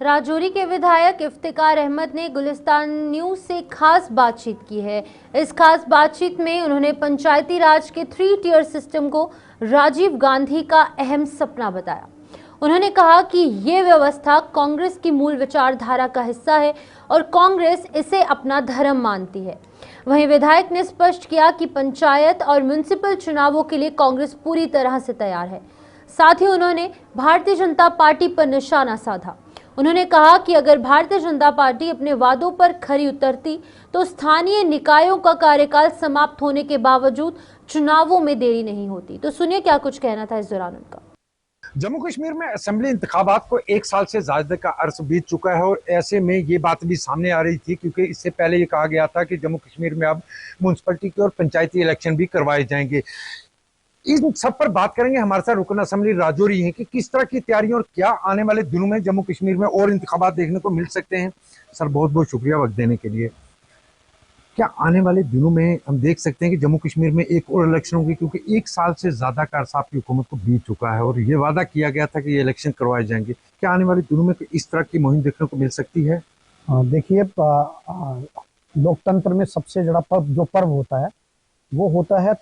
राजौरी के विधायक इफ्तिकार अहमद ने गुलिस्तान न्यूज से खास बातचीत की है। इस खास बातचीत में उन्होंने पंचायती राज के 3 टियर सिस्टम को राजीव गांधी का अहम सपना बताया। उन्होंने कहा कि ये व्यवस्था कांग्रेस की मूल विचारधारा का हिस्सा है और कांग्रेस इसे अपना धर्म मानती है। वहीं विधायक ने स्पष्ट किया कि पंचायत और म्युनिसिपल चुनावों के लिए कांग्रेस पूरी तरह से तैयार है। साथ ही उन्होंने भारतीय जनता पार्टी पर निशाना साधा। उन्होंने कहा कि अगर भारतीय जनता पार्टी अपने वादों पर खरी उतरती तो स्थानीय निकायों का कार्यकाल समाप्त होने के बावजूद चुनावों में देरी नहीं होती। तो सुनिए क्या कुछ कहना था इस दौरान उनका। जम्मू कश्मीर में असेंबली इंतखाबात को 1 साल से ज्यादा का अर्स बीत चुका है और ऐसे में ये बात भी सामने आ रही थी क्योंकि इससे पहले ये कहा गया था कि जम्मू कश्मीर में अब म्यूनसिपलिटी के और पंचायती इलेक्शन भी करवाए जाएंगे। इन सब पर बात करेंगे। हमारे साथ रुकन असेंबली राजौरी हैं कि किस तरह की तैयारियां और क्या आने वाले दिनों में जम्मू कश्मीर में और इंतखाबात देखने को मिल सकते हैं। सर बहुत बहुत शुक्रिया वक्त देने के लिए। क्या आने वाले दिनों में हम देख सकते हैं कि जम्मू कश्मीर में एक और इलेक्शन होगी, क्योंकि 1 साल से ज्यादा का अरसा आपकी हुकूमत को बीत चुका है और ये वादा किया गया था कि ये इलेक्शन करवाए जाएंगे। क्या आने वाले दिनों में इस तरह की मुहिम देखने को मिल सकती है? देखिए, लोकतंत्र में सबसे बड़ा पर्व होता है वो होता है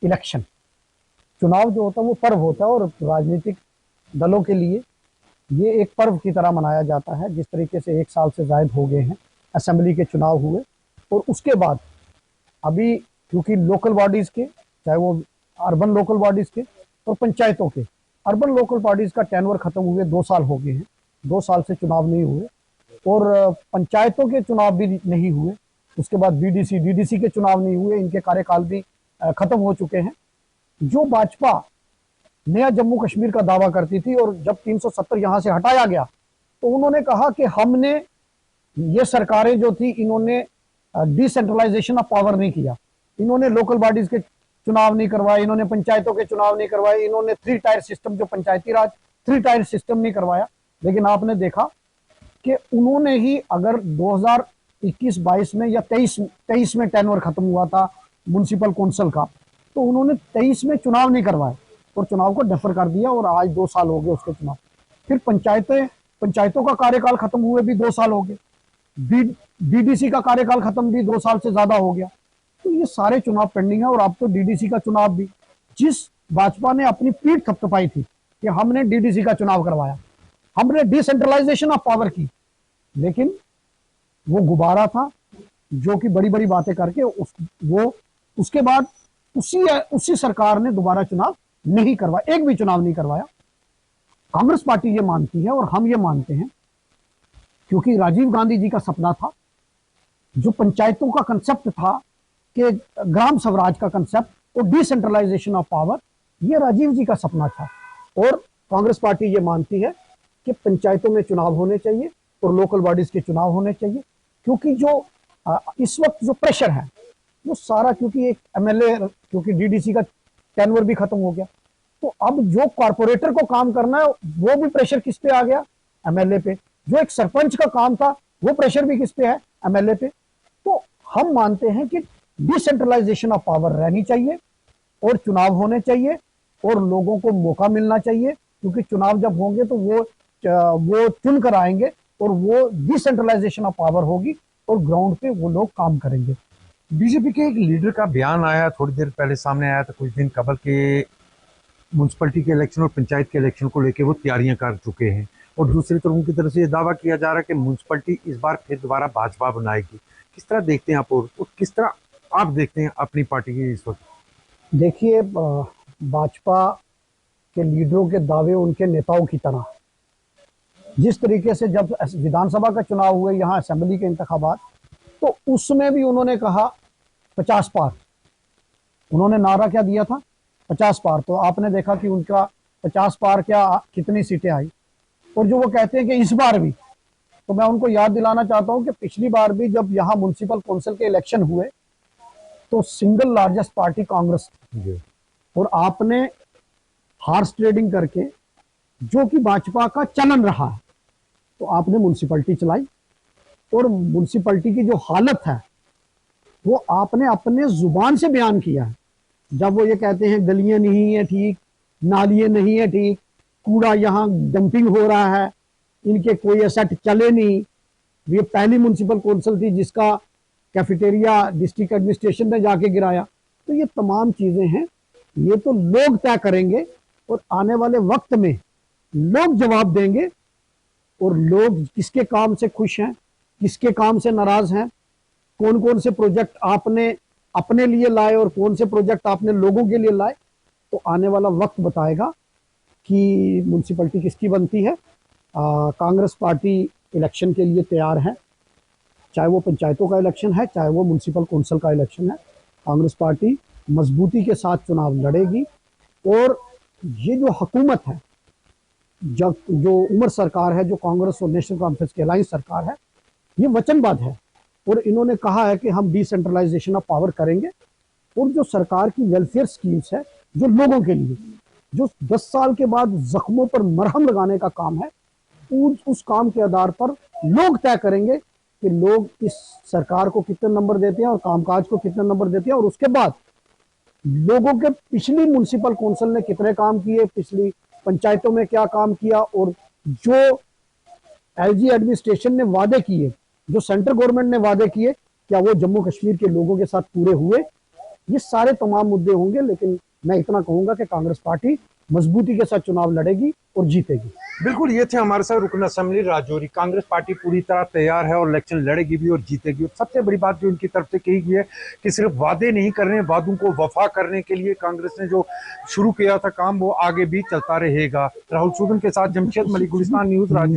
इलेक्शन। चुनाव जो होता है वो पर्व होता है और राजनीतिक दलों के लिए ये एक पर्व की तरह मनाया जाता है। जिस तरीके से 1 साल से ज़ायद हो गए हैं, असेंबली के चुनाव हुए और उसके बाद अभी क्योंकि लोकल बॉडीज़ के, चाहे वो अर्बन लोकल बॉडीज़ के और पंचायतों के, अर्बन लोकल बॉडीज़ का टेन्योर ख़त्म हुए 2 साल हो गए हैं। 2 साल से चुनाव नहीं हुए और पंचायतों के चुनाव भी नहीं हुए। उसके बाद बीडीसी, डीडीसी के चुनाव नहीं हुए, इनके कार्यकाल भी ख़त्म हो चुके हैं। जो भाजपा नया जम्मू कश्मीर का दावा करती थी और जब 370 यहाँ से हटाया गया तो उन्होंने कहा कि हमने, ये सरकारें जो थी इन्होंने डिसेंट्रलाइजेशन ऑफ पावर नहीं किया, इन्होंने लोकल बॉडीज के चुनाव नहीं करवाए, इन्होंने पंचायतों के चुनाव नहीं करवाए, इन्होंने 3 टायर सिस्टम, जो पंचायती राज 3 टायर सिस्टम नहीं करवाया। लेकिन आपने देखा कि उन्होंने ही, अगर 2021-22 में या 23 में टेन्योर खत्म हुआ था म्यूनसिपल कौंसिल का, तो उन्होंने 23 में चुनाव नहीं करवाए और चुनाव को डेफर कर दिया और आज 2 साल हो गए उसके चुनाव। फिर पंचायतों का कार्यकाल खत्म हुए भी 2 साल हो गए, डीडीसी का कार्यकाल खत्म भी 2 साल से ज्यादा हो गया। तो ये सारे चुनाव पेंडिंग है और अब तो डीडीसी का चुनाव भी, जिस भाजपा ने अपनी पीठ थपथपाई थी कि हमने डीडीसी का चुनाव करवाया, हमने डिसेंट्रलाइजेशन ऑफ पावर की, लेकिन वो गुब्बारा था जो कि बड़ी बड़ी बातें करके उसके बाद उसी सरकार ने दोबारा चुनाव नहीं करवाया, एक भी चुनाव नहीं करवाया। कांग्रेस पार्टी ये मानती है और हम ये मानते हैं, क्योंकि राजीव गांधी जी का सपना था, जो पंचायतों का कंसेप्ट था कि ग्राम स्वराज का कंसेप्ट और डिसेंट्रलाइजेशन ऑफ पावर, ये राजीव जी का सपना था। और कांग्रेस पार्टी ये मानती है कि पंचायतों में चुनाव होने चाहिए और लोकल बॉडीज के चुनाव होने चाहिए, क्योंकि जो इस वक्त जो प्रेशर है वो सारा, क्योंकि एक एमएलए, क्योंकि डीडीसी का टेन्योर भी खत्म हो गया, तो अब जो कॉर्पोरेटर को काम करना है वो भी प्रेशर किस पे आ गया? एमएलए पे। जो एक सरपंच का काम था वो प्रेशर भी किस पे है? एमएलए पे। तो हम मानते हैं कि डिसेंट्रलाइजेशन ऑफ पावर रहनी चाहिए और चुनाव होने चाहिए और लोगों को मौका मिलना चाहिए, क्योंकि चुनाव जब होंगे तो वो चुन कर आएंगे और वो डिसेंट्रलाइजेशन ऑफ पावर होगी और ग्राउंड पे वो लोग काम करेंगे। बीजेपी के एक लीडर का बयान आया, थोड़ी देर पहले सामने आया था, कुछ दिन कबल के म्यूनसिपलिटी के इलेक्शन और पंचायत के इलेक्शन को लेकर वो तैयारियां कर चुके हैं और दूसरी तरफ उनकी तरफ से ये दावा किया जा रहा है कि म्यूनसिपलिटी इस बार फिर दोबारा भाजपा बनाएगी। किस तरह देखते हैं आप और किस तरह आप देखते हैं अपनी पार्टी की इस वक्त? देखिए, भाजपा के लीडरों के दावे उनके नेताओं की तरह, जिस तरीके से जब विधानसभा का चुनाव हुए, यहाँ असेंबली के इंतखाबात, तो उसमें भी उन्होंने कहा 50 पार। उन्होंने नारा क्या दिया था? 50 पार। तो आपने देखा कि उनका 50 पार क्या, कितनी सीटें आई। और जो वो कहते हैं कि इस बार भी, तो मैं उनको याद दिलाना चाहता हूं कि पिछली बार भी जब यहाँ म्युनिसिपल काउंसिल के इलेक्शन हुए तो सिंगल लार्जेस्ट पार्टी कांग्रेस थी और आपने हॉर्स ट्रेडिंग करके, जो कि भाजपा का चलन रहा है, तो आपने म्युनिसिपलिटी चलाई और म्युनिसिपलिटी की जो हालत है वो आपने अपने जुबान से बयान किया है। जब वो ये कहते हैं गलियां नहीं है ठीक, नालियां नहीं है ठीक, कूड़ा यहाँ डंपिंग हो रहा है, इनके कोई ऐसा चले नहीं। ये पहली म्युनिसिपल कौंसिल थी जिसका कैफेटेरिया डिस्ट्रिक्ट एडमिनिस्ट्रेशन ने जाके गिराया। तो ये तमाम चीजें हैं, ये तो लोग तय करेंगे और आने वाले वक्त में लोग जवाब देंगे। और लोग किसके काम से खुश हैं, किसके काम से नाराज हैं, कौन कौन से प्रोजेक्ट आपने अपने लिए लाए और कौन से प्रोजेक्ट आपने लोगों के लिए लाए, तो आने वाला वक्त बताएगा कि म्युनिसिपैलिटी किसकी बनती है। कांग्रेस पार्टी इलेक्शन के लिए तैयार है, चाहे वो पंचायतों का इलेक्शन है, चाहे वो म्युनिसिपल कौंसिल का इलेक्शन है। कांग्रेस पार्टी मजबूती के साथ चुनाव लड़ेगी और ये जो हुकूमत है, जो उमर सरकार है, जो कांग्रेस और नेशनल कॉन्फ्रेंस की अलायंस सरकार है, ये वचनबद्ध है और इन्होंने कहा है कि हम डिसेंट्रलाइजेशन ऑफ पावर करेंगे। और जो सरकार की वेलफेयर स्कीम्स है, जो लोगों के लिए, जो 10 साल के बाद जख्मों पर मरहम लगाने का काम है, उस काम के आधार पर लोग तय करेंगे कि लोग इस सरकार को कितने नंबर देते हैं और कामकाज को कितने नंबर देते हैं। और उसके बाद लोगों के पिछली म्युनिसिपल कौंसिल ने कितने काम किए, पिछली पंचायतों में क्या काम किया, और जो एलजी एडमिनिस्ट्रेशन ने वादे किए, जो सेंट्रल गवर्नमेंट ने वादे किए, क्या वो जम्मू कश्मीर के लोगों के साथ पूरे हुए। ये सारे तमाम मुद्दे होंगे, लेकिन मैं इतना कहूंगा कि कांग्रेस पार्टी मजबूती के साथ चुनाव लड़ेगी और जीतेगी। बिल्कुल, ये थे हमारे साथ रुकन असेंबली राजौरी। कांग्रेस पार्टी पूरी तरह तैयार है और इलेक्शन लड़ेगी भी और जीतेगी। और सबसे बड़ी बात जो इनकी तरफ से कही गई है कि सिर्फ वादे नहीं कर रहे हैं, वादों को वफा करने के लिए कांग्रेस ने जो शुरू किया था काम, वो आगे भी चलता रहेगा। राहुल सूदन के साथ जमशेद मलिक, गुलिस्तान न्यूज़, राजौरी।